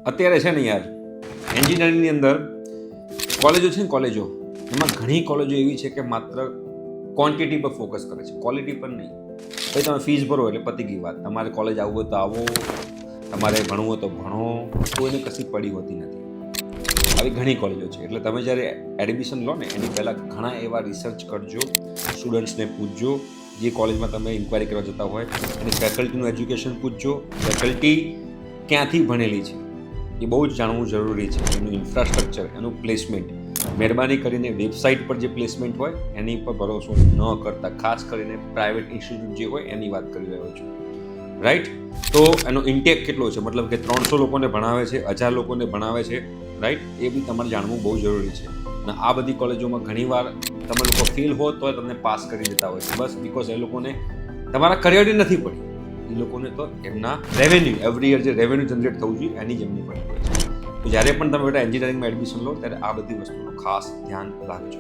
અત્યારે છે ને યાર, એન્જિનિયરિંગની અંદર કોલેજો છે ને, કોલેજો એમાં ઘણી કોલેજો એવી છે કે માત્ર ક્વોન્ટિટી પર ફોકસ કરે છે, ક્વોલિટી પર નહીં. ભાઈ તમે ફીસ ભરો એટલે પતી ગઈ વાત. તમારે કોલેજ આવવું હોય તો આવો, તમારે ભણવું હોય તો ભણો, કોઈને કશી પડી હોતી નથી. આવી ઘણી કોલેજો છે. એટલે તમે જ્યારે એડમિશન લો ને એની પહેલાં ઘણા એવા રિસર્ચ કરજો, સ્ટુડન્ટ્સને પૂછજો, જે કોલેજમાં તમે ઇન્ક્વાયરી કરવા જતા હોય એની ફેકલ્ટીનું એજ્યુકેશન પૂછજો, ફેકલ્ટી ક્યાંથી ભણેલી છે એ બહુ જ જાણવું જરૂરી છે. એનું ઇન્ફ્રાસ્ટ્રક્ચર, એનું પ્લેસમેન્ટ. મહેરબાની કરીને વેબસાઇટ પર જે પ્લેસમેન્ટ હોય એની પર ભરોસો ન કરતા, ખાસ કરીને પ્રાઇવેટ ઇન્સ્ટિટ્યૂટ જે હોય એની વાત કરી રહ્યો છું, રાઈટ? તો એનો ઇન્ટેક કેટલો છે, મતલબ કે 300 લોકોને ભણાવે છે, 1000 લોકોને ભણાવે છે, રાઈટ? એ બી તમારે જાણવું બહુ જરૂરી છે. અને આ બધી કોલેજોમાં ઘણીવાર તમે લોકો ફેલ હો તો તમને પાસ કરી દેતા હોય છે, બસ બિકોઝ એ લોકોને તમારા કરિયરની નથી પડી. એ લોકોને તો એમના રેવન્યુ, એવરી યર જે રેવન્યુ જનરેટ થવું જોઈએ એની જ એમની પડી હોય છે. તો જ્યારે પણ તમે બેટા એન્જિનિયરિંગમાં એડમિશન લો ત્યારે આ બધી વસ્તુનું ખાસ ધ્યાન રાખજો.